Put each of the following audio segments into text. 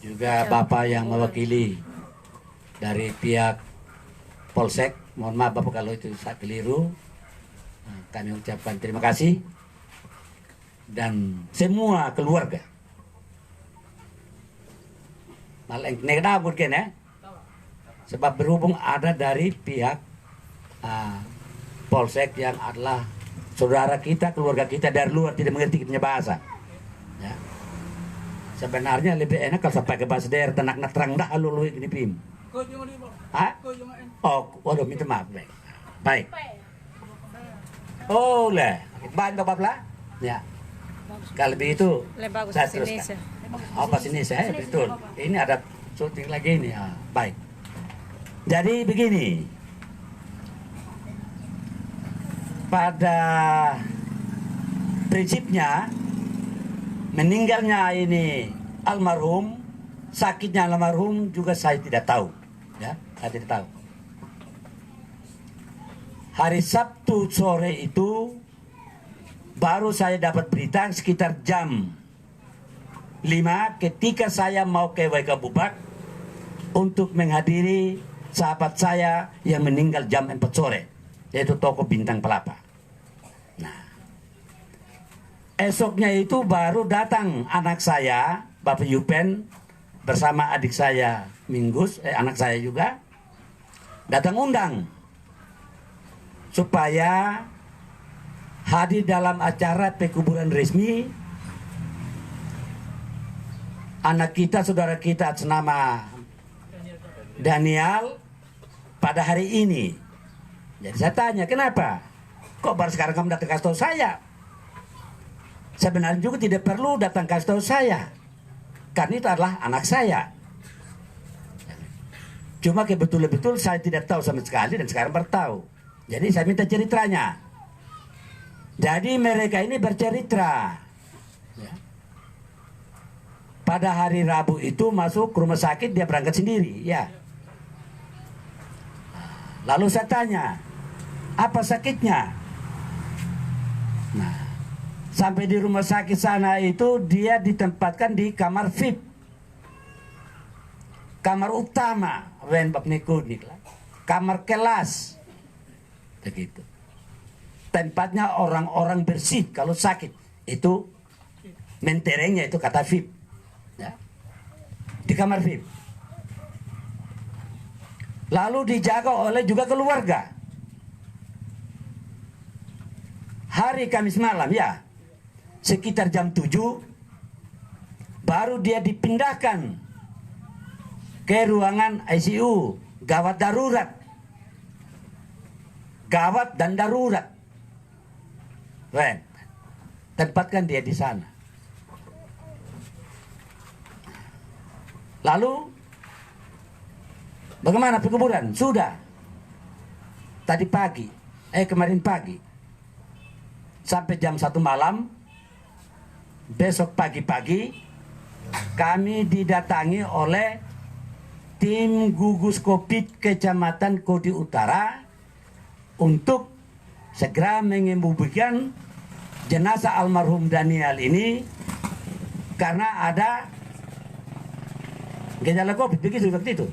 juga Bapak yang mewakili dari pihak Polsek. Mohon maaf Bapak kalau itu saya keliru. Kami ucapkan terima kasih dan semua keluarga. Malah negara mungkin ya, sebab berhubung ada dari pihak Polsek yang adalah saudara kita, keluarga kita dari luar tidak mengerti kita bahasa. Ya. Sebenarnya lebih enak kalau saya pakai bahasa daerah tenak nak terang dah lalu ini pim. Oh, waduh minta maaf baik. Baik. Oh lah, bantu Bapak lah. Ya. Kalau begitu saya teruskan. Oh bahasa Indonesia ya betul. Ini ada syuting lagi ini. Baik. Jadi begini. Pada prinsipnya meninggalnya ini almarhum, sakitnya almarhum juga saya tidak tahu, ya, saya tidak tahu. Hari Sabtu sore itu baru saya dapat berita sekitar jam 5 ketika saya mau ke WK Bubak untuk menghadiri sahabat saya yang meninggal jam 4 sore, yaitu toko Bintang Pelapa. Nah, esoknya itu baru datang anak saya, Bapak Yupen, bersama adik saya Minggus, anak saya juga, datang undang supaya hadir dalam acara pekuburan resmi anak kita, saudara kita atas nama Daniel pada hari ini. Jadi saya tanya, kenapa? Kok baru sekarang kamu datang kasih tahu saya? Sebenarnya juga tidak perlu datang kasih tahu saya, karena itu adalah anak saya. Cuma betul-betul saya tidak tahu sama sekali dan sekarang bertahu. Jadi saya minta ceritanya. Jadi mereka ini bercerita. Ya. Pada hari Rabu itu masuk ke rumah sakit, dia berangkat sendiri. Ya. Lalu saya tanya, apa sakitnya? Nah, sampai di rumah sakit sana itu dia ditempatkan di kamar VIP, kamar utama, kamar kelas, begitu. Tempatnya orang-orang bersih kalau sakit itu menterengnya itu kata VIP, ya. Di kamar VIP. Lalu dijaga oleh juga keluarga. Hari Kamis malam ya, sekitar jam 7 baru dia dipindahkan ke ruangan ICU, gawat darurat. Gawat dan darurat. Tempatkan dia di sana. Lalu bagaimana pekuburan? Sudah. Tadi pagi, kemarin pagi. Sampai jam 1 malam. Besok pagi-pagi kami didatangi oleh tim gugus COVID Kecamatan Kodim Utara untuk segera mengemudikan jenazah almarhum Daniel ini karena ada gejala COVID begitu waktu itu.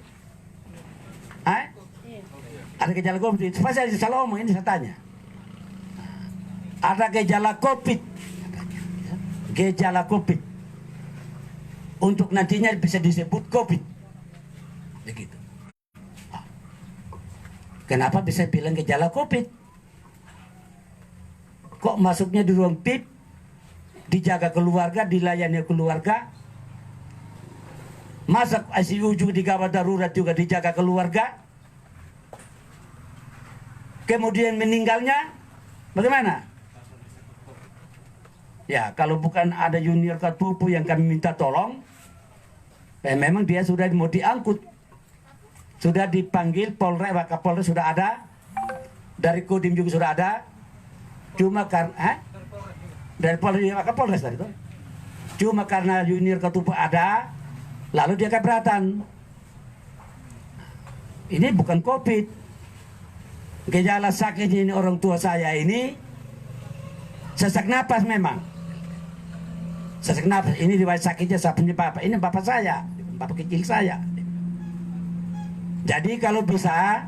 Ada gejala COVID. Saya salah omong ini saya tanya. Ada gejala COVID. Gejala COVID. Untuk nantinya bisa disebut COVID. Begitu. Kenapa bisa bilang gejala COVID? Kok masuknya di ruang PIP, dijaga keluarga, dilayani keluarga, masuk ICU juga di gawat darurat juga dijaga keluarga, kemudian meninggalnya bagaimana? Ya kalau bukan ada junior Katupu yang kami minta tolong, memang dia sudah mau diangkut, sudah dipanggil Polres, Wakapolres sudah ada, dari Kodim juga sudah ada. Cuma karena dari Polres, Wakapolres tadi itu. Cuma karena junior Katupu ada, lalu dia keberatan. Ini bukan COVID. Gejala sakitnya ini orang tua saya ini sesak napas memang. Sesak napas ini riwayat sakitnya saya punya bapak. Ini bapak saya, bapak kecil saya. Jadi kalau bisa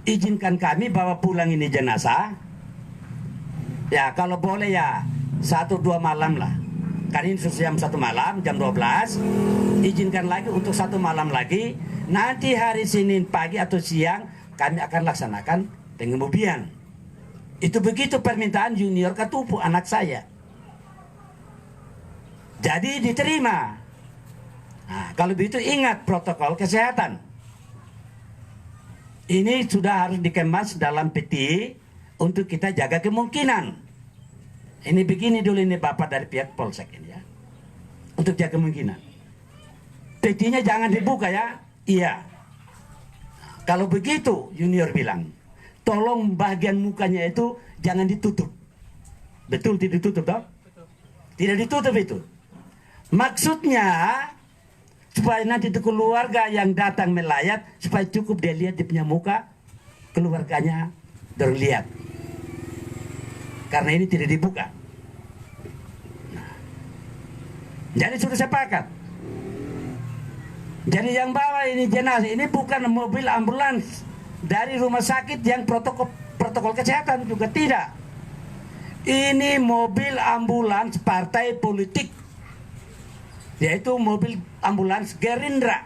izinkan kami bawa pulang ini jenazah. Ya kalau boleh ya 1-2 malam lah. Kan ini jam 1 malam, jam 12. Izinkan lagi untuk 1 malam lagi. Nanti hari Senin pagi atau siang kami akan laksanakan pengemudian. Itu begitu permintaan Junior Katupu, anak saya. Jadi diterima. Nah, kalau begitu ingat protokol kesehatan. Ini sudah harus dikemas dalam peti untuk kita jaga kemungkinan. Ini begini dulu ini Bapak dari pihak Polsek ini ya. Untuk jaga kemungkinan. Petinya jangan dibuka ya. Iya. Kalau begitu Junior bilang, tolong bagian mukanya itu jangan ditutup. Betul tidak ditutup toh? Tidak ditutup itu. Maksudnya supaya nanti itu keluarga yang datang melayat supaya cukup dia lihat dia punya muka, keluarganya terlihat. Karena ini tidak dibuka. Nah, jadi sudah sepakat. Jadi yang bawa ini jenazah ini bukan mobil ambulans dari rumah sakit yang protokol kesehatan juga tidak. Ini mobil ambulans partai politik, yaitu mobil ambulans Gerindra.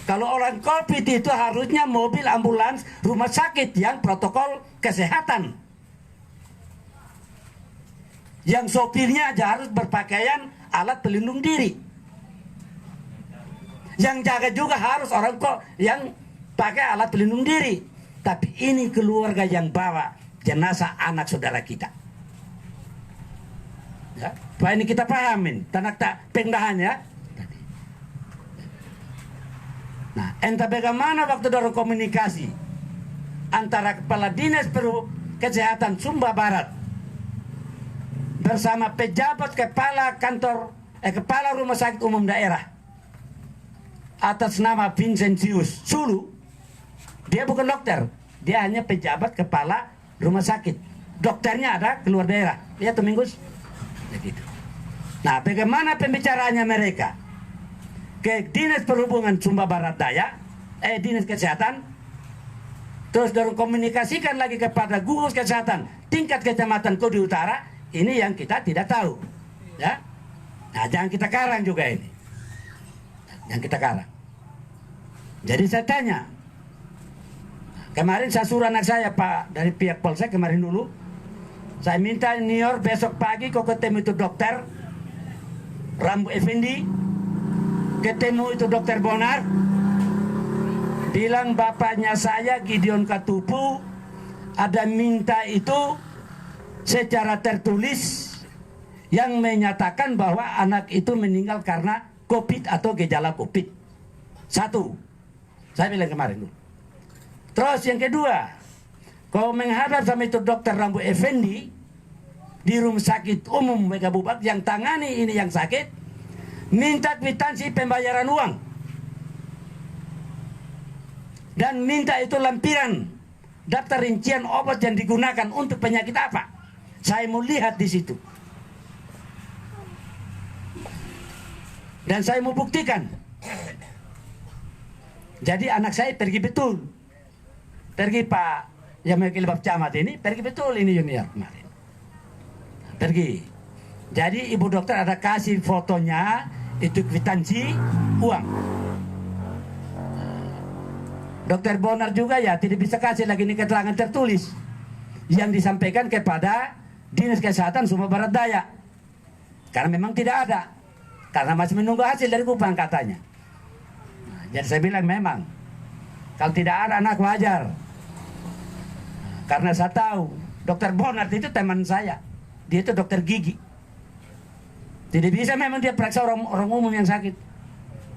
Kalau orang COVID itu harusnya mobil ambulans rumah sakit yang protokol kesehatan. Yang sopirnya aja harus berpakaian alat pelindung diri. Yang jaga juga harus orang kok yang pakai alat pelindung diri. Tapi ini keluarga yang bawa jenazah anak saudara kita. Ya, supaya ini kita pahamin tanda pendahannya. Nah, entah bagaimana waktu dorong komunikasi antara Kepala Dinas Kesehatan Sumba Barat bersama pejabat Kepala Rumah Sakit Umum Daerah atas nama Vincentius Sulu. Dia bukan dokter, dia hanya pejabat Kepala Rumah Sakit. Dokternya ada keluar daerah. Lihat tuh Minggus. Begitu. Nah, bagaimana pembicaraannya mereka? Ke Dinas Perhubungan Sumba Barat Daya, Dinas Kesehatan, terus dorong komunikasikan lagi kepada gugus kesehatan tingkat kecamatan Kodi Utara. Ini yang kita tidak tahu, ya. Nah, jangan kita karang juga ini, yang kita karang. Jadi saya tanya, kemarin saya suruh anak saya Pak dari pihak Polsek kemarin dulu, saya minta Nior besok pagi kau ketemu itu dokter Rambu Effendi, ketemu itu dokter Bonar, bilang bapaknya saya Gideon Katupu ada minta itu secara tertulis yang menyatakan bahwa anak itu meninggal karena COVID atau gejala COVID. Satu, saya bilang kemarin dulu. Terus yang kedua, kau menghadap sama itu dokter Rambu Effendi di rumah sakit umum Megabubak yang tangani ini yang sakit, minta kwitansi pembayaran uang dan minta itu lampiran daftar rincian obat yang digunakan untuk penyakit apa. Saya mau lihat di situ dan saya mau buktikan. Jadi anak saya pergi betul, pergi Pak yang mewakili Bapak Camat ini pergi betul ini Junior kemarin pergi. Jadi ibu dokter ada kasih fotonya itu kwitansi uang. Dokter Bonar juga ya tidak bisa kasih lagi ini keterangan tertulis yang disampaikan kepada Dinas Kesehatan Sumba Barat Daya karena memang tidak ada, karena masih menunggu hasil dari Kupang katanya. Nah, jadi saya bilang memang kalau tidak ada anak wajar, karena saya tahu dokter Bonar itu teman saya, dia itu dokter gigi. Tidak bisa memang dia periksa orang umum yang sakit.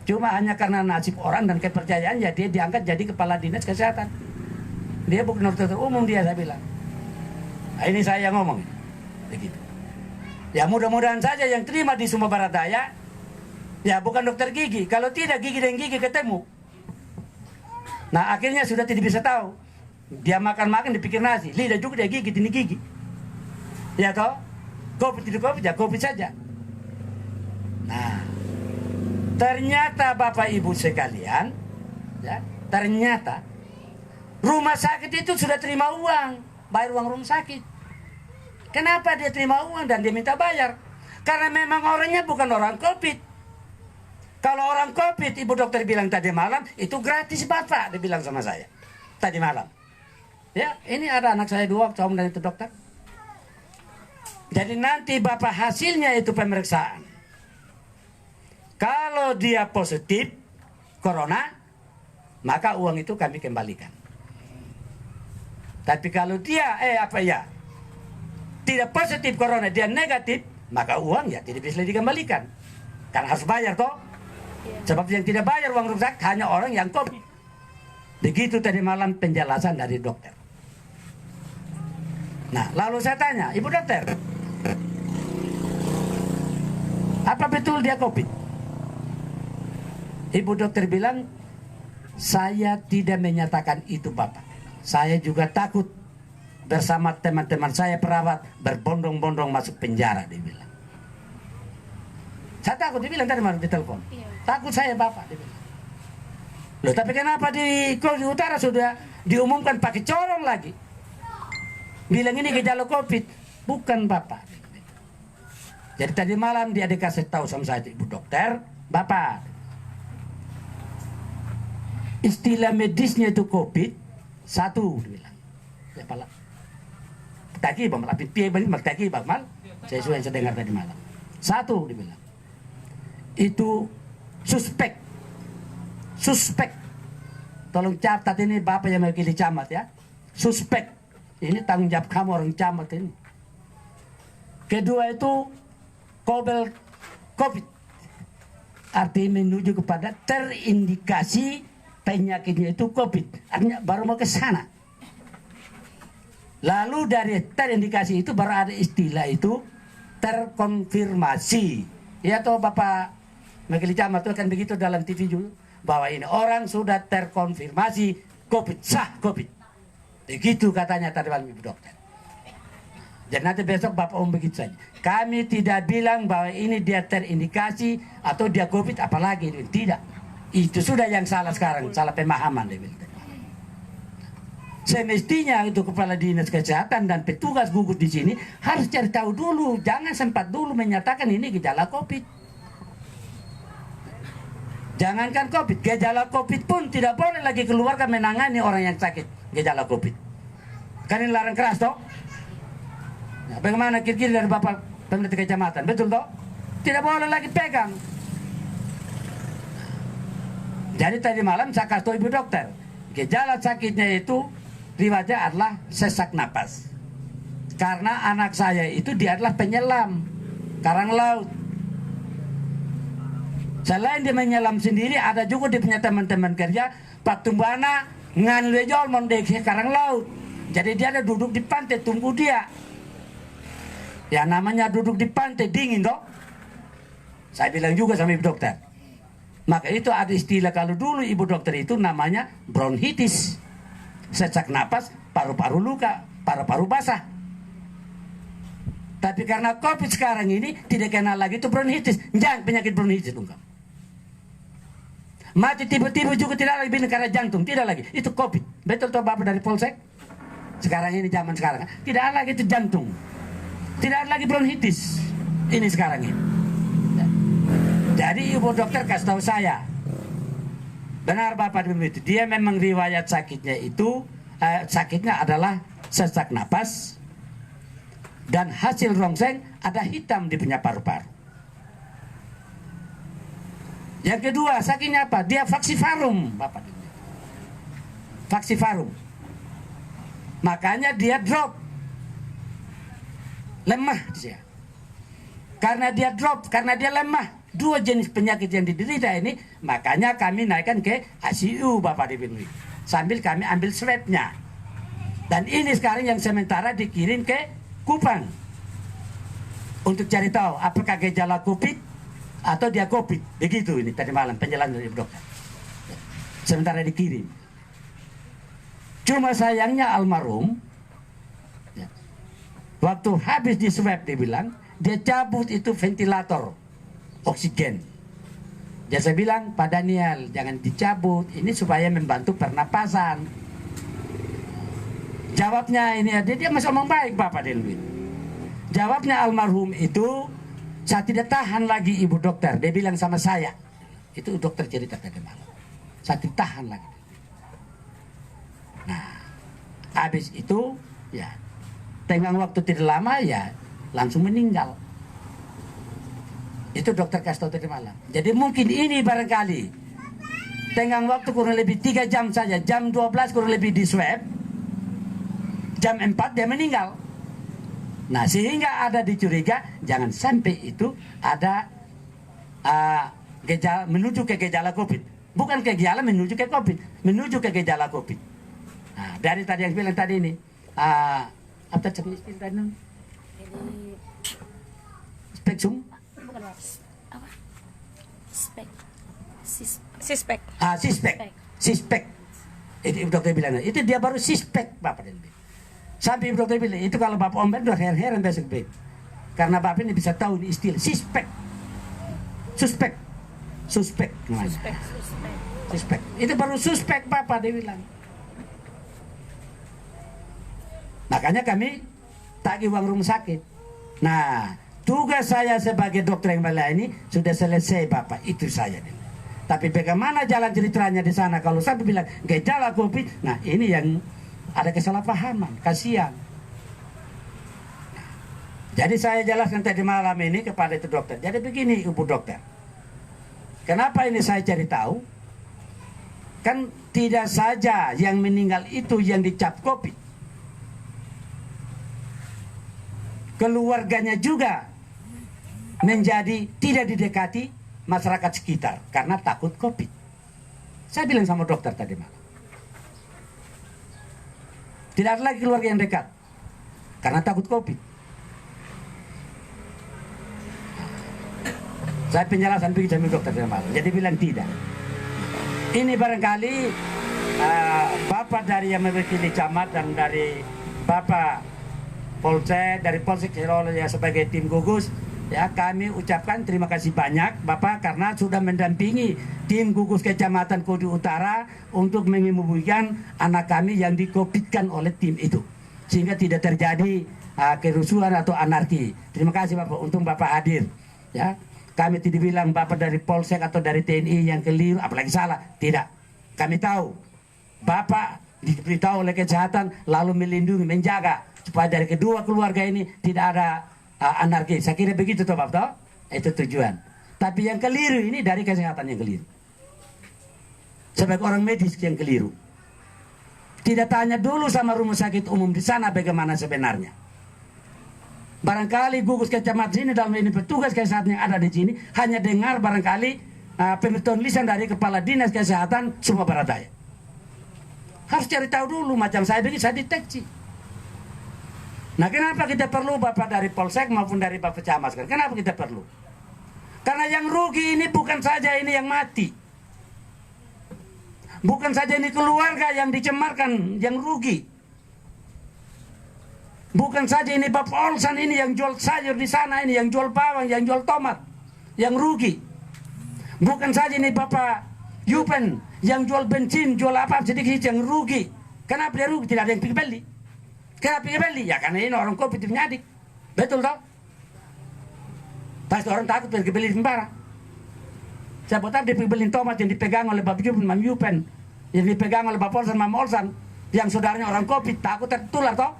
Cuma hanya karena nasib orang dan kepercayaan ya dia diangkat jadi kepala dinas kesehatan. Dia bukan dokter umum dia, saya bilang. Nah, ini saya yang ngomong. Begitu. Ya mudah-mudahan saja yang terima di Sumba Barat Daya ya bukan dokter gigi. Kalau tidak gigi dan gigi ketemu. Nah akhirnya sudah tidak bisa tahu. Dia makan-makan dipikir nasi. Lidah juga dia gigit ini gigi. Ya toh? Covid tidak covid ya covid saja. Nah, Ternyata Bapak Ibu sekalian, ya, ternyata rumah sakit itu sudah terima uang, bayar uang rumah sakit. Kenapa dia terima uang dan dia minta bayar? Karena memang orangnya bukan orang COVID. Kalau orang COVID, ibu dokter bilang tadi malam, itu gratis Bapak, dia bilang sama saya tadi malam. Ya, ini ada anak saya 2, cowok dan itu dokter. Jadi nanti Bapak hasilnya itu pemeriksaan. Kalau dia positif corona, maka uang itu kami kembalikan. Tapi kalau dia tidak positif corona, dia negatif, maka uang ya tidak bisa dikembalikan. Karena harus bayar toh. Sebab yang tidak bayar uang rumah sakit hanya orang yang COVID. Begitu tadi malam penjelasan dari dokter. Nah, lalu saya tanya, Ibu dokter, apa betul dia COVID? Ibu dokter bilang, saya tidak menyatakan itu Bapak. Saya juga takut bersama teman-teman saya perawat berbondong-bondong masuk penjara, dia bilang. Saya takut, dia bilang tadi malam di telepon. Takut saya Bapak, dia bilang. Loh, tapi kenapa di Sulawesi Utara sudah diumumkan pakai corong lagi? Bilang ini gejala COVID. Bukan Bapak. Jadi tadi malam dia dikasih tahu sama saya, Ibu dokter, Bapak, istilah medisnya itu COVID, 1, dia bilang. Ya pala. Taki bang, tapi piye bang, taki bang mal. Saya dengar tadi malam. 1, dia bilang. Itu suspek. Tolong catat ini Bapak yang mewakili camat ya. Suspek. Ini tanggung jawab kamu orang camat ini. Kedua itu COVID. Artinya menuju kepada terindikasi penyakitnya itu COVID. Artinya baru mau ke sana. Lalu dari terindikasi itu baru ada istilah itu terkonfirmasi. Ya toh Bapak mewakili camat itu kan begitu dalam TV juga. Bahwa ini orang sudah terkonfirmasi COVID, sah COVID. Begitu katanya tadi malam Ibu dokter. Dan nanti besok Bapak begitu saja. Kami tidak bilang bahwa ini dia terindikasi atau dia COVID apalagi. Tidak. Itu sudah yang salah sekarang, salah pemahaman. Semestinya itu kepala dinas kesehatan dan petugas gugus di sini harus cari tahu dulu. Jangan sempat dulu menyatakan ini gejala COVID. Jangankan COVID, gejala COVID pun tidak boleh lagi keluarkan menangani orang yang sakit gejala COVID. Kan ini larang keras toh? Nah, bagaimana kira-kira dari Bapak pemerintah kecamatan, betul toh? Tidak boleh lagi pegang. Jadi tadi malam saya kasih tahu Ibu dokter, gejala sakitnya itu riwayatnya adalah sesak napas. Karena anak saya itu dia adalah penyelam karang laut. Selain dia menyelam sendiri, ada juga dia punya teman-teman kerja Pak Tumbana ngan lejol mondek karang laut. Jadi dia ada duduk di pantai tunggu dia. Ya namanya duduk di pantai dingin toh. Saya bilang juga sama Ibu dokter. Maka itu ada istilah kalau dulu Ibu dokter itu namanya bronkitis. Sesak napas, paru-paru luka, paru-paru basah. Tapi karena COVID sekarang ini tidak kenal lagi itu bronkitis. Jangan penyakit bronkitis dong. Mati tiba-tiba juga tidak lagi karena jantung, tidak lagi. Itu COVID. Betul toh Bapak dari Polsek? Sekarang ini zaman sekarang. Tidak ada lagi itu jantung. Tidak ada lagi bronkitis. Ini sekarang ini. Jadi Ibu dokter kasih tahu saya. Benar Bapak begitu. Dia memang riwayat sakitnya itu sakitnya adalah sesak napas dan hasil rongseng ada hitam di punya paru-paru. Yang kedua, sakitnya apa? Dia faksivarum, Bapak. Faksivarum. Makanya dia drop. Lemah dia. Karena dia drop, karena dia lemah. 2 jenis penyakit yang diderita ini, makanya kami naikkan ke ICU, Bapak Dibinwi. Sambil kami ambil swabnya. Dan ini sekarang yang sementara dikirim ke Kupang. Untuk cari tahu apakah gejala COVID atau dia COVID. Begitu ini tadi malam penjelasan dari dokter. Sementara dikirim. Cuma sayangnya almarhum waktu habis di swab dia bilang dia cabut itu ventilator oksigen. Jadi saya bilang, Pak Daniel, jangan dicabut, ini supaya membantu pernapasan. Jawabnya ini, dia masih omong baik Bapak Delwin. Jawabnya almarhum itu, saya tidak tahan lagi ibu dokter. Dia bilang sama saya, itu dokter cerita tadi malam, saya tidak tahan lagi. Nah, habis itu, ya, tenggang waktu tidak lama, ya, langsung meninggal. Itu dokter kasih tahu tadi malam. Jadi mungkin ini barangkali tenggang waktu kurang lebih 3 jam saja. Jam 12 kurang lebih di swab. Jam 4 dia meninggal. Nah, sehingga ada dicuriga jangan sampai itu ada gejala menuju ke gejala COVID. Bukan ke gejala menuju ke COVID, menuju ke gejala COVID. Nah, dari tadi yang bilang tadi ini apa tadi istilah tadi? Speksum. Bukan apa? Sispek. Sispek. Itu dokter bilang, itu dia baru sispek Bapak. Sampai dokter bilang, itu kalau Bapak omben udah heran besok Beb. Karena Bapak ini bisa tahu ini istilah sispek. Suspek namanya. Suspek. Itu baru suspek Bapak dia bilang. Makanya kami tagih uang rumah sakit. Nah, tugas saya sebagai dokter yang melayani sudah selesai Bapak, itu saja. Tapi bagaimana jalan ceritanya di sana kalau sampai bilang gejala COVID, nah ini yang ada kesalahpahaman, kasihan. Jadi saya jelaskan tadi malam ini kepada itu dokter. Jadi begini Ibu dokter, kenapa ini saya cari tahu? Kan tidak saja yang meninggal itu yang dicap COVID, keluarganya juga menjadi tidak didekati masyarakat sekitar karena takut COVID. Saya bilang sama dokter tadi malam, tidak ada lagi keluarga yang dekat karena takut COVID. Saya penjelasan begitu sama dokter tadi malam. Jadi bilang tidak. Ini barangkali Bapak dari yang mewakili camat dan dari Bapak Polsek, dari Polsek Cirolo ya sebagai tim gugus, ya kami ucapkan terima kasih banyak Bapak karena sudah mendampingi tim gugus Kecamatan Kodi Utara untuk menyembuhkan anak kami yang di-COVID-kan oleh tim itu. Sehingga tidak terjadi kerusuhan atau anarki. Terima kasih Bapak, untung Bapak hadir. Ya, kami tidak bilang Bapak dari Polsek atau dari TNI yang keliru, apalagi salah. Tidak. Kami tahu Bapak diberitahu oleh kesehatan lalu melindungi, menjaga supaya dari kedua keluarga ini tidak ada anarki. Saya kira begitu toh Bapak toh? Itu tujuan. Tapi yang keliru ini dari kesehatan yang keliru. Sebagai orang medis yang keliru. Tidak tanya dulu sama rumah sakit umum di sana bagaimana sebenarnya. Barangkali gugus kecamatan ini dalam ini petugas kesehatan yang ada di sini hanya dengar barangkali pemberitahuan lisan dari kepala dinas kesehatan Sumatera Barat Daya. Harus cari tahu dulu macam saya begini saya deteksi. Nah, kenapa kita perlu Bapak dari Polsek maupun dari Bapak Camat? Kenapa kita perlu? Karena yang rugi ini bukan saja ini yang mati. Bukan saja ini keluarga yang dicemarkan, yang rugi. Bukan saja ini Bapak Olsan ini yang jual sayur di sana ini, yang jual bawang, yang jual tomat, yang rugi. Bukan saja ini Bapak Yupen yang jual bensin, jual apa sedikit yang rugi. Kenapa dia rugi? Tidak ada yang pergi beli. Kenapa pergi beli? Ya karena ini orang COVID penyadik. Betul toh? Pasti orang takut pergi beli sembarang. Siapa tahu dia pergi beli tomat yang dipegang oleh Bapak Yupen, Mam Yupen, yang dipegang oleh Bapak Olsan, Mam Olsan, yang saudaranya orang COVID, takut tertular toh?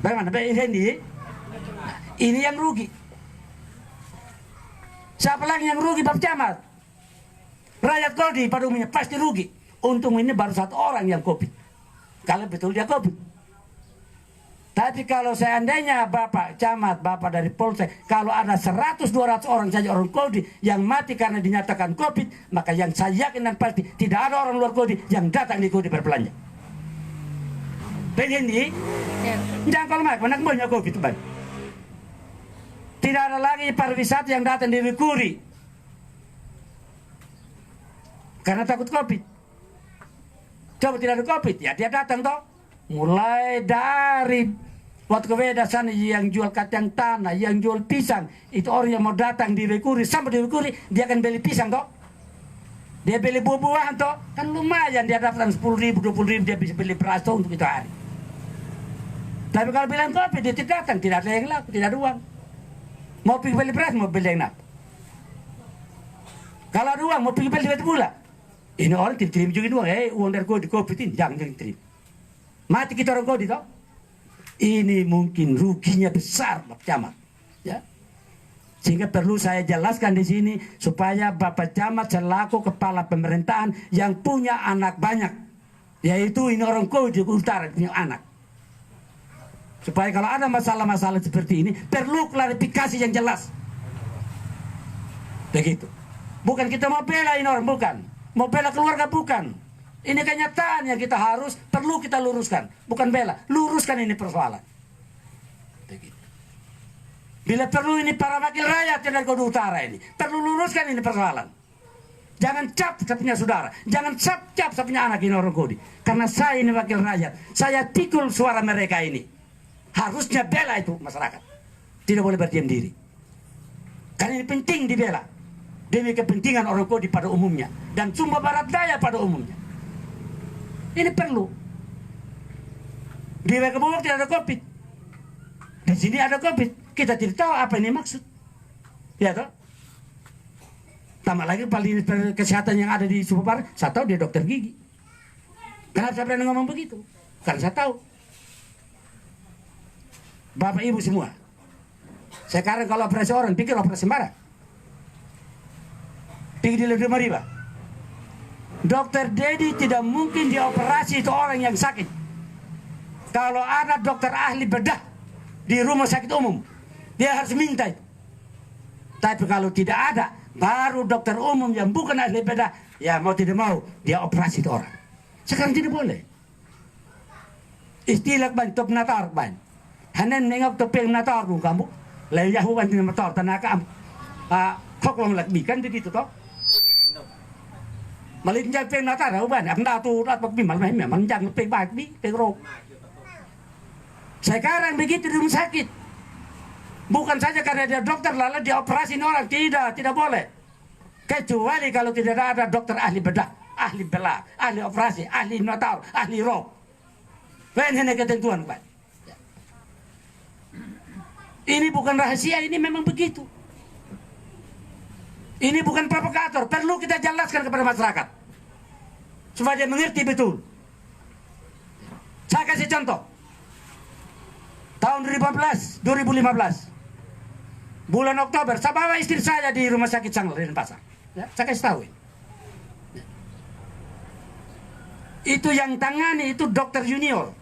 Bagaimana? Ini yang rugi. Siapa lagi yang rugi Bapak Camat? Rakyat Kodi pada umumnya pasti rugi. Untung ini baru satu orang yang COVID. Kalau betul dia COVID. Tapi kalau seandainya Bapak Camat, Bapak dari Polsek, kalau ada 100-200 orang saja orang Kodi yang mati karena dinyatakan COVID, maka yang saya yakin dan pasti tidak ada orang luar Kodi yang datang di Kodi berbelanja. Begini, jangan kalau mana banyak COVID Bang. Tidak ada lagi pariwisata yang datang di Wikuri karena takut COVID. Coba tidak ada COVID, ya dia datang toh. Mulai dari Waktu ke Weda sana yang jual kacang tanah, yang jual pisang, itu orang yang mau datang di Wekuri, sampai di Wekuri dia akan beli pisang toh. Dia beli buah-buahan toh, kan lumayan dia dapat 10.000, 20.000 dia bisa beli beras toh untuk itu hari. Tapi kalau bilang kopi dia tidak datang, tidak ada yang laku, tidak ada uang. Mau pergi beli beras, mau beli yang nak. Kalau ada uang, mau pergi beli batu pula. Ini orang tidak terima juga uang, uang dari kopi ini jangan terima. Mati kita orang kodi toh. Ini mungkin ruginya besar Pak Camat, ya. Sehingga perlu saya jelaskan di sini supaya Bapak Camat selaku kepala pemerintahan yang punya anak banyak, yaitu ini orang Kodi Utara punya anak. Supaya kalau ada masalah-masalah seperti ini perlu klarifikasi yang jelas. Begitu. Bukan kita mau bela ini orang, bukan. Mau bela keluarga, bukan. Ini kenyataan yang kita perlu kita luruskan. Bukan bela, luruskan ini persoalan. Begitu. Bila perlu ini para wakil rakyat dari Kodi Utara ini, perlu luruskan ini persoalan. Jangan cap punya saudara, jangan cap punya anak ini orang Kodi. Karena saya ini wakil rakyat, saya pikul suara mereka ini. Harusnya bela itu masyarakat. Tidak boleh berdiam diri. Karena ini penting dibela. Demi kepentingan orang Kodi pada umumnya. Dan Sumba Barat Daya pada umumnya. Ini perlu. Di Wekabubak tidak ada COVID. Di sini ada COVID. Kita tidak tahu apa ini maksud. Ya toh? Tambah lagi paling kesehatan yang ada di Sumba Barat, saya tahu dia dokter gigi. Kenapa saya berani ngomong begitu? Karena saya tahu. Bapak Ibu semua. Sekarang kalau operasi orang, pikir operasi marah. Pikir di Lembah Riba. Dokter Dedi tidak mungkin dioperasi itu orang yang sakit. Kalau ada dokter ahli bedah di rumah sakit umum, dia harus minta itu. Tapi kalau tidak ada, baru dokter umum yang bukan ahli bedah, ya mau tidak mau, dia operasi itu orang. Sekarang tidak boleh. Istilah ban top natar ban. Hanen nengok topeng natar dong kamu. Lalu yahuan di natar tanaka kok long lagi kan begitu toh. Malinjang peng natar ban, amda tu rat pagbi mal memang jangan peng bagbi peng rok. Sekarang begitu di rumah sakit. Bukan saja karena dia dokter lalu dia operasi orang, tidak boleh. Kecuali kalau tidak ada dokter ahli bedah, ahli belah, ahli operasi, ahli natar, ahli rok. Ini ketentuan Pak. Ini bukan rahasia, ini memang begitu. Ini bukan provokator, perlu kita jelaskan kepada masyarakat supaya dia mengerti betul. Saya kasih contoh. Tahun 2015, bulan Oktober, saya bawa istri saya di rumah sakit Sanglar di Denpasar. Ya, saya kasih tahu. Itu yang tangani itu dokter junior,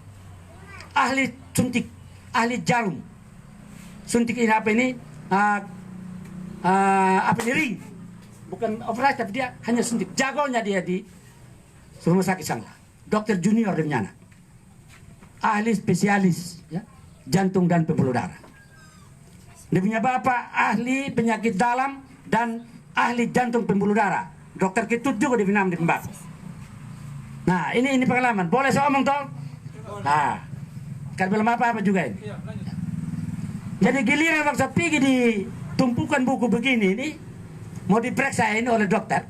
ahli suntik, ahli jarum. Suntik ini apa ini? Apa ini ring? Bukan operasi, tapi dia hanya suntik. Jagonya dia di rumah sakit Sangla. Dokter junior dengan ahli spesialis, ya, jantung dan pembuluh darah. Dia punya bapak ahli penyakit dalam dan ahli jantung pembuluh darah. Dokter Ketut juga di Vietnam di Pembak. Nah ini pengalaman. Boleh saya omong toh? Nah, kan belum apa-apa juga ini. Jadi giliran waktu saya pergi di tumpukan buku begini ini, mau diperiksa ini oleh dokter.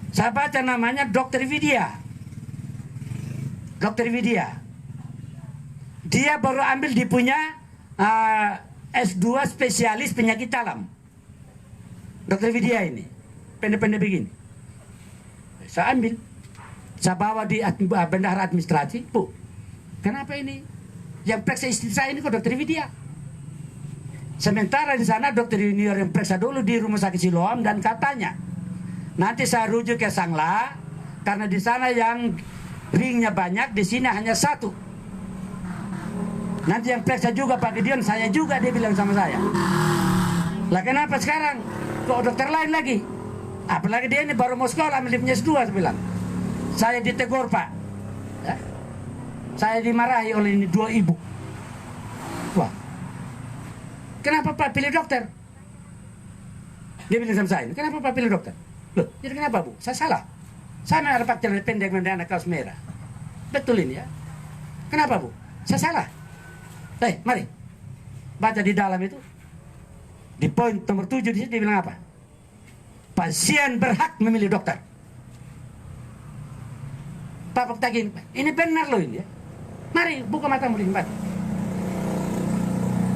Saya baca namanya Dokter Widya. Dokter Widya. Dia baru ambil di punya S2 spesialis penyakit dalam. Dokter Widya ini. Pendek-pendek begini. Saya ambil. Saya bawa di bendahara administrasi. Bu, kenapa ini? Yang periksa istri saya ini kok Dokter Widya? Sementara di sana dokter junior yang periksa dulu di rumah sakit Siloam dan katanya nanti saya rujuk ke Sangla karena di sana yang ringnya banyak, di sini hanya satu. Nanti yang periksa juga Pak Gideon, saya juga, dia bilang sama saya. Lah kenapa sekarang kok dokter lain lagi? Apalagi dia ini baru mau sekolah, ambil punya S2, saya bilang. Saya ditegur Pak. Ya? Saya dimarahi oleh ini dua ibu. Wah. Kenapa Pak pilih dokter? Dia bilang sama saya, kenapa Pak pilih dokter? Loh, jadi kenapa Bu? Saya salah. Saya memang ada pak celana pendek dan anak kaos merah. Betul ini ya. Kenapa Bu? Saya salah. Mari. Baca di dalam itu. Di poin nomor 7 di situ dia bilang apa? Pasien berhak memilih dokter. Pak Pektagin, ini benar loh ini ya. Mari buka matamu di tempat.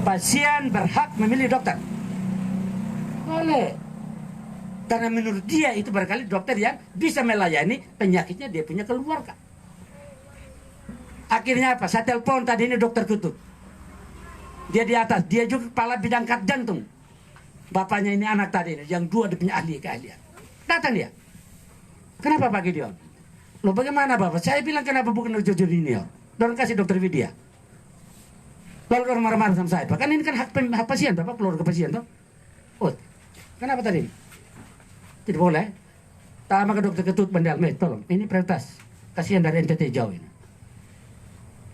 Pasien berhak memilih dokter. Boleh. Karena menurut dia itu barangkali dokter yang bisa melayani penyakitnya dia punya keluarga. Akhirnya apa? Saya telepon tadi ini dokter Kutub. Dia di atas, dia juga kepala bidang kat jantung. Bapaknya ini anak tadi ini, yang dua dia punya ahli keahlian. Datang dia. Kenapa Pak Gideon? Loh bagaimana Bapak? Saya bilang kenapa bukan dokter junior? Dorong kasih dokter Widya. Lalu orang marah-marah sama saya. Pak kan ini kan hak pasien, Bapak keluarga pasien toh. Oh, kenapa tadi? Tidak boleh. Tama ke dokter Ketut Bandalme, tolong. Ini prioritas. Kasihan dari NTT jauh ini.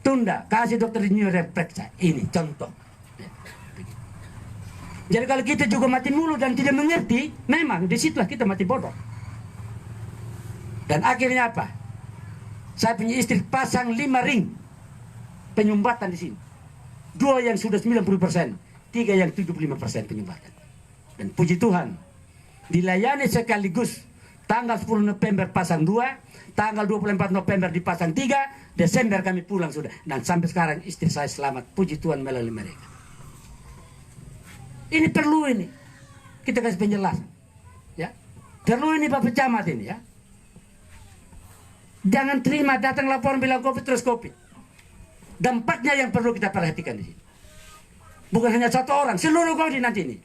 Tunda, kasih dokter junior yang periksa. Ini contoh. Jadi kalau kita juga mati mulu dan tidak mengerti, memang disitulah kita mati bodoh. Dan akhirnya apa? Saya punya istri pasang 5 ring penyumbatan di sini. 2 yang sudah 90%, 3 yang 75% penyumbatan. Dan puji Tuhan, dilayani sekaligus tanggal 10 November pasang 2, tanggal 24 November dipasang 3, Desember kami pulang sudah. Dan sampai sekarang istri saya selamat, puji Tuhan melalui mereka. Ini perlu ini. Kita kasih penjelasan. Ya. Perlu ini Bapak Camat ini ya. Jangan terima datang laporan bilang COVID terus COVID. Dampaknya yang perlu kita perhatikan di sini. Bukan hanya 1 orang, seluruh Kodim nanti ini.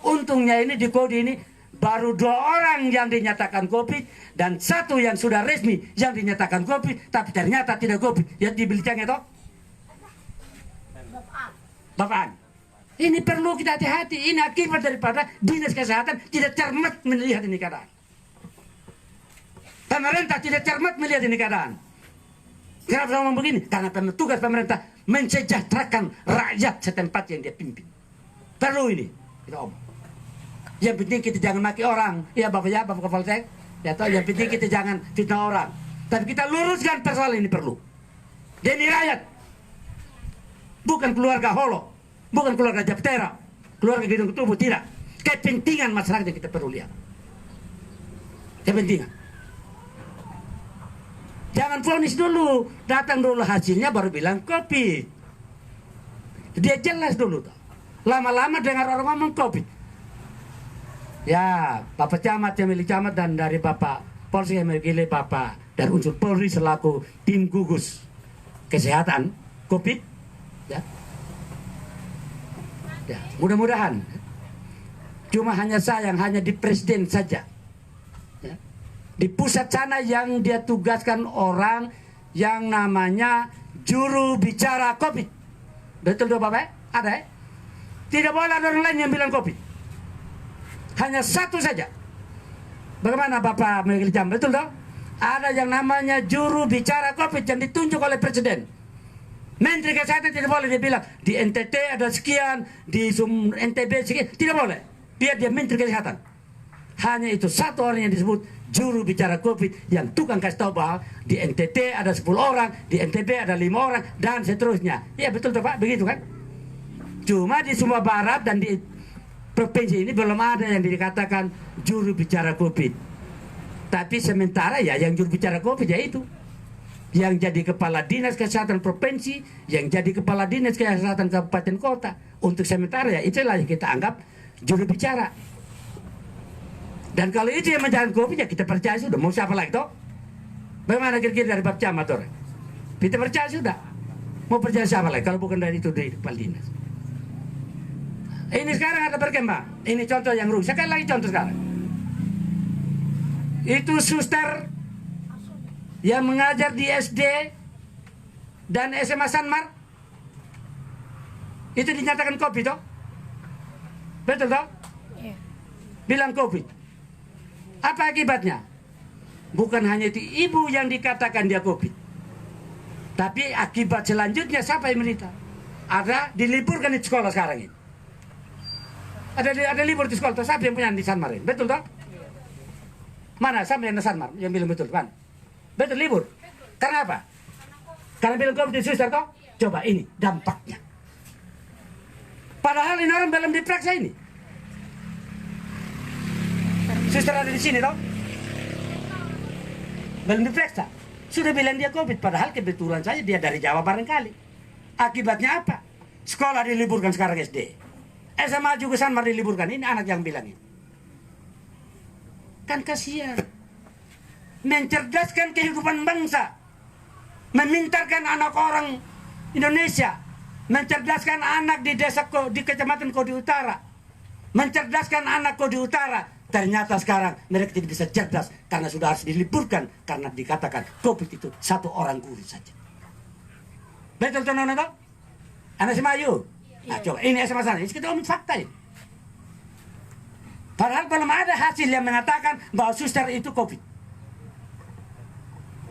Untungnya ini di Kodim ini baru 2 orang yang dinyatakan COVID dan 1 yang sudah resmi yang dinyatakan COVID, tapi ternyata tidak COVID. Ya dibeli canggih toh? Bapak. Ini perlu kita hati-hati. Ini akibat daripada dinas kesehatan tidak cermat melihat ini keadaan. Pemerintah tidak cermat melihat ini keadaan. Kenapa saya ngomong begini? Karena tugas pemerintah mensejahterakan rakyat setempat yang dia pimpin. Perlu ini. Kita omong. Yang penting kita jangan maki orang. Ya Bapak Kapolsek. Ya toh yang penting kita jangan fitnah orang. Tapi kita luruskan persoalan ini perlu. Demi rakyat. Bukan keluarga Holo. Bukan keluarga Japtera, keluarga Gedung Tubuh, tidak. Kepentingan masyarakat yang kita perlu lihat. Kepentingan. Jangan vonis dulu, datang dulu hasilnya baru bilang COVID. Dia jelas dulu. Lama-lama dengar orang ngomong COVID. Ya, Bapak Camat yang milik Camat dan dari Bapak Polisi yang mewakili Bapak dan unsur Polri selaku tim gugus kesehatan COVID. Ya. Ya, mudah-mudahan cuma hanya saya yang hanya di presiden saja ya. Di pusat sana yang dia tugaskan orang yang namanya juru bicara COVID. Betul tuh Bapak? Ada ya? Tidak boleh ada orang lain yang bilang COVID. Hanya 1 saja. Bagaimana Bapak mewakili jam? Betul toh? Ada yang namanya juru bicara COVID yang ditunjuk oleh presiden. Menteri Kesehatan tidak boleh dia bilang di NTT ada sekian, di NTB sekian, tidak boleh. Biar dia Menteri Kesehatan. Hanya itu 1 orang yang disebut juru bicara COVID yang tukang kasih tahu bahwa di NTT ada 10 orang, di NTB ada 5 orang dan seterusnya. Ya betul Pak, begitu kan? Cuma di Sumba Barat dan di provinsi ini belum ada yang dikatakan juru bicara COVID. Tapi sementara ya yang juru bicara COVID ya itu. Yang jadi kepala dinas kesehatan provinsi, yang jadi kepala dinas kesehatan kabupaten kota. Untuk sementara ya itulah yang kita anggap juru bicara. Dan kalau itu yang menjalankan COVID ya kita percaya sudah. Mau siapa lagi toh? Bagaimana kira-kira dari Bapak Camat orang? Kita percaya sudah. Mau percaya siapa lagi kalau bukan dari itu dari kepala dinas? Ini sekarang ada berkembang. Ini contoh yang rusak. Sekali lagi contoh sekarang. Itu suster yang mengajar di SD dan SMA Sanmar itu dinyatakan COVID toh? Betul toh? Iya. Bilang COVID. Apa akibatnya? Bukan hanya itu ibu yang dikatakan dia COVID. Tapi akibat selanjutnya siapa yang menderita? Ada diliburkan di sekolah sekarang ini. Ada libur di sekolah. Siapa yang punya di Sanmar ini? Betul toh? Mana siapa yang di Sanmar yang bilang betul kan? Betul libur. Karena apa? Karena bilang COVID di suster toh? Coba ini dampaknya. Padahal ini orang belum diperiksa ini. Suster ada di sini toh? Belum diperiksa. Sudah bilang dia COVID, padahal kebetulan saja dia dari Jawa barangkali. Akibatnya apa? Sekolah diliburkan sekarang SD. SMA juga sama diliburkan. Ini anak yang bilang ini. Kan kasihan. Mencerdaskan kehidupan bangsa. Memintarkan anak orang Indonesia. Mencerdaskan anak di desa di kecamatan Kodi Utara. Mencerdaskan anak Kodi Utara. Ternyata sekarang mereka tidak bisa cerdas karena sudah harus diliburkan karena dikatakan COVID itu satu orang guru saja. Betul tuh Nona? Anak SMA yuk. Nah coba ini SMA sana. Ini kita omong fakta ini. Padahal belum ada hasil yang mengatakan bahwa suster itu COVID.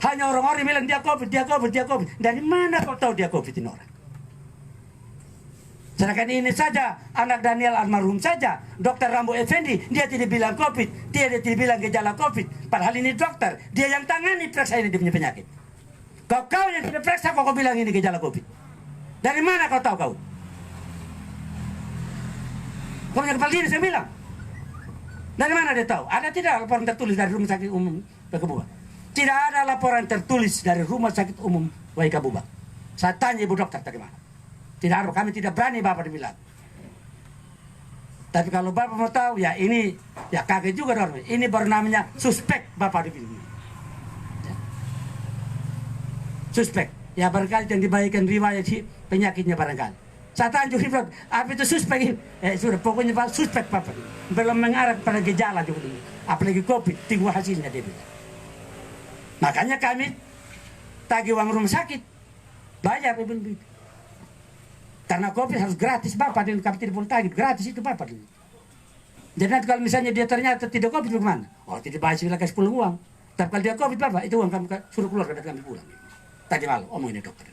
Hanya orang-orang bilang dia COVID, dia COVID, dia COVID. Dari mana kau tahu dia COVID ini orang? Sedangkan ini saja, anak Daniel almarhum saja, Dokter Rambo Effendi, dia tidak bilang COVID, dia tidak bilang gejala COVID. Padahal ini dokter, dia yang tangani periksa ini dia punya penyakit. Kau yang tidak periksa, kau bilang ini gejala COVID. Dari mana kau tahu kau? Kau punya kepala diri, saya bilang. Dari mana dia tahu? Ada tidak laporan tertulis dari Rumah Sakit Umum Waikabubak? Tidak ada laporan tertulis dari Rumah Sakit Umum Waikabubak. Saya tanya ibu dokter bagaimana? Tidak ada, kami tidak berani Bapak dibilang. Tapi kalau Bapak mau tahu, ya ini, ya kaget juga dong. Ini baru namanya suspek Bapak dibilang. Ya. Suspek. Ya barangkali yang dibagikan riwayat penyakitnya barangkali. Saya tanya juga, apa itu suspek? Sudah pokoknya Pak, suspek Bapak. Belum mengarah pada gejala juga dulu. Apalagi COVID, tunggu hasilnya dia bilang. Makanya kami tagih uang rumah sakit. Bayar dia bilang begitu. Karena COVID harus gratis Bapak, dan kami tidak boleh tagih, gratis itu Bapak. Jadi nanti kalau misalnya dia ternyata tidak COVID bagaimana? Oh tidak bayar sih kasih pulang uang. Tapi kalau dia COVID Bapak, itu uang kami suruh keluar dari kami pulang. Tadi malam omongin dokter.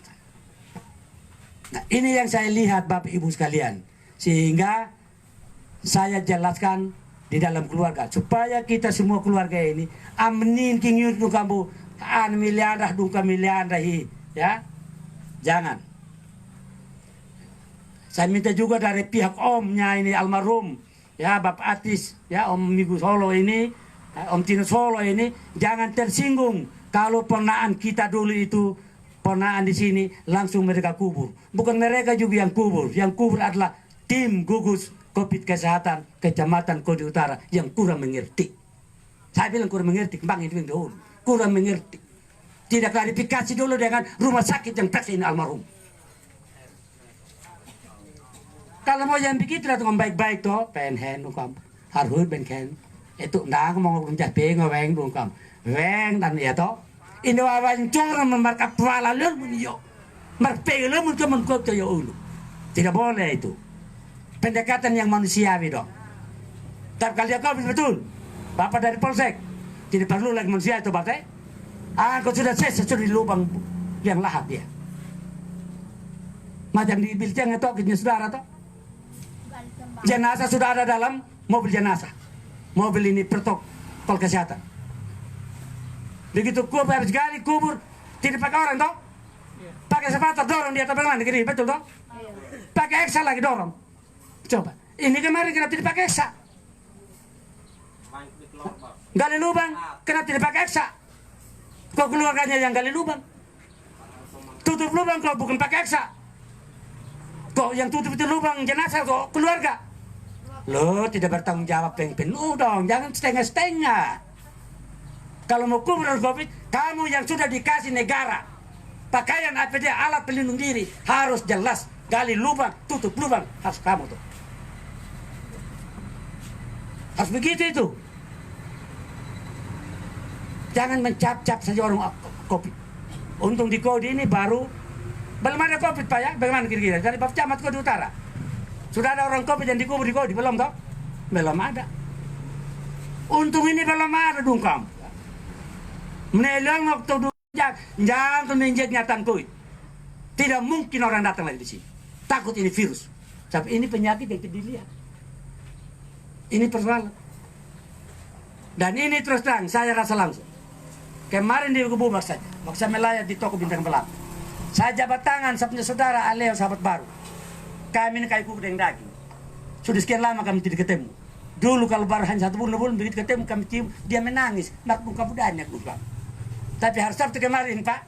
Nah ini yang saya lihat Bapak Ibu sekalian. Sehingga saya jelaskan di dalam keluarga. Supaya kita semua keluarga ini amnin kingyut nu kamu an miliardah duka miliardah ya. Jangan. Saya minta juga dari pihak omnya ini almarhum, ya Bapak Atis, ya Om Migu Solo ini, Om Tino Solo ini, jangan tersinggung kalau ponaan kita dulu itu ponaan di sini langsung mereka kubur. Bukan mereka juga yang kubur adalah tim gugus COVID kesehatan Kecamatan Kodi Utara yang kurang mengerti. Saya bilang kurang mengerti, Bang itu yang dahulu, kurang mengerti. Tidak klarifikasi dulu dengan rumah sakit yang periksa ini almarhum. Kalau mau yang begitu lah ngomong baik-baik toh, penhen kamu harus penhen itu ndak mau ngomong jape ngaweng dong kamu, weng dan ya toh, ini wawancara membarka pala lur munyo, marpeg lur munyo mengkot ya ulu, tidak boleh itu, pendekatan yang manusiawi dong. Tapi kalau dia kau betul, Bapak dari Polsek, tidak perlu lagi manusia itu Bapak. Kau sudah sudah di lubang yang lahap dia. Macam di bilcang itu kitnya saudara toh. Jenazah sudah ada dalam mobil jenazah. Mobil ini protokol kesehatan. Begitu kubur habis gali kubur tidak pakai orang toh? Pakai sepatu dorong dia bagaimana gini betul toh? Pakai eksa lagi dorong. Coba. Ini kemarin kenapa tidak pakai eksa? Gali lubang kenapa tidak pakai eksa? Kok keluarganya yang gali lubang? Tutup lubang kok bukan pakai eksa? Kok yang tutup itu lubang jenazah kok keluarga? Lo tidak bertanggung jawab yang penuh dong, jangan setengah-setengah. Kalau mau kubur COVID, kamu yang sudah dikasih negara pakaian APD alat pelindung diri harus jelas, gali lubang, tutup lubang, harus kamu tuh. Harus begitu itu. Jangan mencap-cap saja orang COVID. Untung di Kodi ini baru belum ada COVID Pak ya, bagaimana kira-kira? Dari Bapak Camat Kodi Utara. Sudah ada orang COVID yang dikubur di Kodi, belum toh? Belum ada. Untung ini belum ada dong kamu. Menelong waktu dulu, jangan menginjek nyatan COVID. Tidak mungkin orang datang lagi di sini. Takut ini virus. Tapi ini penyakit yang tidak dilihat. Ini persoalan. Dan ini terus terang, saya rasa langsung. Kemarin di Gububak saja, waktu saya melayat di toko Bintang Belang. Saya jabat tangan, saya punya saudara Aleo, sahabat baru. Kami ini kayak kuku dengan daging. Sudah sekian lama kami tidak ketemu. Dulu kalau baru hanya 1 bulan begitu ketemu kami cium, dia menangis. Nak buka budanya buka. Tapi hari Sabtu kemarin Pak,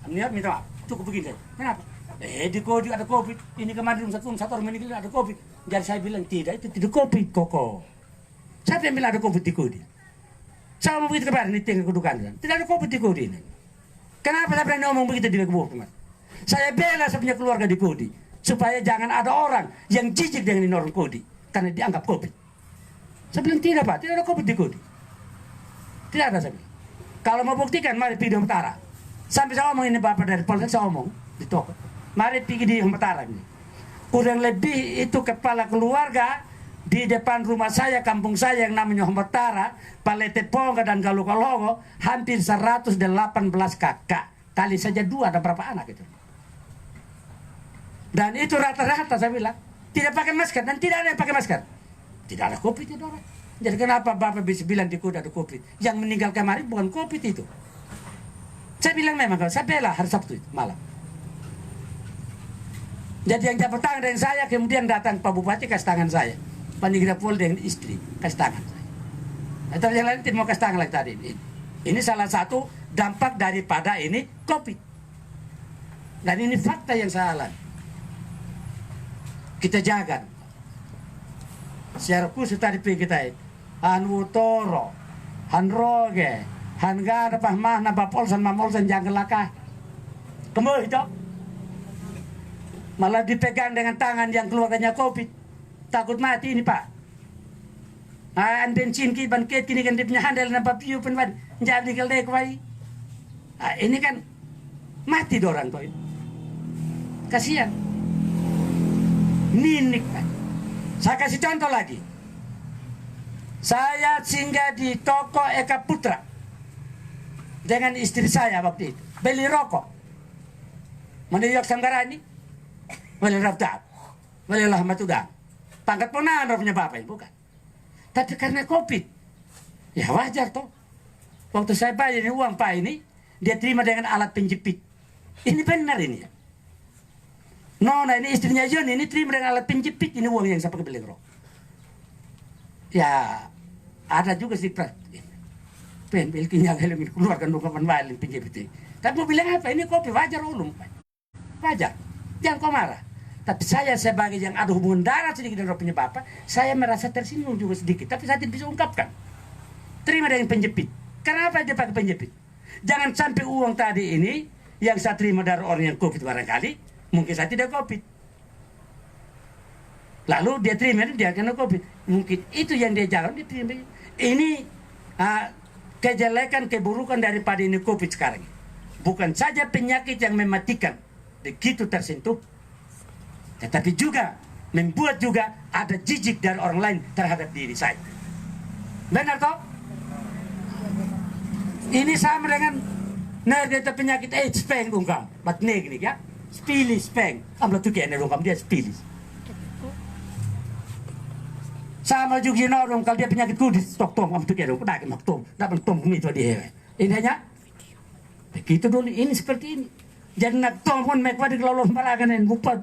Nior minta maaf, cukup begini. Kenapa? Di Kodi ada COVID. Ini kemarin satu orang meninggal ada COVID. Jadi saya bilang tidak, itu tidak COVID koko. Siapa yang bilang ada COVID di Kodi? Saya mau begitu kemarin di tinggal kedukaan. Tidak ada COVID di Kodi ini. Kenapa saya berani ngomong begitu di Kebun kemarin? Saya bela saya punya keluarga di Kodi. Supaya jangan ada orang yang jijik dengan ini orang Kodi. Karena dianggap COVID. Saya bilang tidak Pak, tidak ada COVID di Kodi. Tidak ada saya bilang. Kalau mau buktikan, mari pergi di Utara. Sampai saya omong ini Bapak dari Polres, saya omong di toko. Mari pergi di Utara ini. Kurang lebih itu kepala keluarga di depan rumah saya, kampung saya yang namanya Utara, Palete Ponga dan Galukologo, hampir 118 kakak. Kali saja 2 ada berapa anak itu. Dan itu rata-rata saya bilang, tidak pakai masker dan tidak ada yang pakai masker. Tidak ada COVID itu orang. Jadi kenapa Bapak bisa bilang di Kudi ada COVID? Yang meninggal kemarin bukan COVID itu. Saya bilang memang kalau saya bela hari Sabtu itu malam. Jadi yang dapat tangan dengan saya kemudian datang Pak Bupati kasih tangan saya. Pak Nigra Pol dengan istri kasih tangan saya. Tapi yang lain tidak mau kasih tangan lagi tadi. Ini salah satu dampak daripada ini COVID. Dan ini fakta yang saya alami. Kita jaga. Secara khusus tadi kita itu. Han Wutoro, Han Roge, Han Gada, Pahmana, Papolsan, Mamolsan, jangan lakah. Kamu itu malah dipegang dengan tangan yang keluarganya COVID. Takut mati ini Pak. An bensin ki ban ket kini kan dia punya handal na papiu pun ban jadi kalau kwai. Ini kan mati dorang tuh. Kasihan. Ninik Pak. Saya kasih contoh lagi. Saya singgah di toko Eka Putra dengan istri saya waktu itu. Beli rokok. Mendiyak Sanggarani. Beli Rafdab. Beli Lahmatudang. Pangkat ponahan punya bapak bukan. Tapi karena COVID. Ya wajar toh. Waktu saya bayar uang Pak ini, dia terima dengan alat penjepit. Ini benar ini ya. Nona ini istrinya John ini terima dengan alat penjepit. Ini uang yang saya pakai beli rokok. Ya ada juga sih penbilkinya keluarkan dukungan balik penjepit. Tapi mau bilang apa? Ini kopi wajar ulum. Wajar. Jangan kau marah. Tapi saya sebagai yang ada hubungan darah sedikit dengan punya bapak, saya merasa tersinggung juga sedikit. Tapi saya tidak bisa ungkapkan. Terima dengan penjepit. Kenapa dia pakai penjepit? Jangan sampai uang tadi ini yang saya terima dari orang yang COVID barangkali, mungkin saya tidak COVID. Lalu dia terima dia kena COVID. Mungkin itu yang dia jangan dia terima. Ini kejelekan, keburukan daripada ini COVID sekarang. Bukan saja penyakit yang mematikan, begitu tersentuh, tetapi juga membuat juga ada jijik dari orang lain terhadap diri saya. Benar toh? Ini sama dengan nergeta penyakit AIDS speng ungkam, bat negni ya, spilis speng, amla tuh kayaknya ungkam dia spilis. Sama juga orang kalau dia penyakit kudis, tok tom, am tuh kayaknya ungkam, dak mak tom, dapat tom itu dia. Ini hanya begitu dulu, ini seperti ini. Jadi nak tom pun mereka di kelolong balagan yang bupat.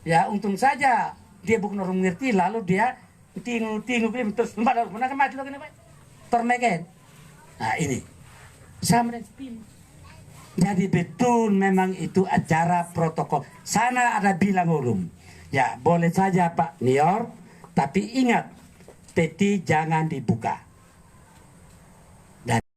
Ya untung saja dia bukan orang mengerti, lalu dia tingu terus lembaga mana mati lagi nih, tormegen. Nah ini sama dengan spin. Jadi betul memang itu acara protokol. Sana ada bilang ulum. Ya boleh saja Pak Nior, tapi ingat peti jangan dibuka.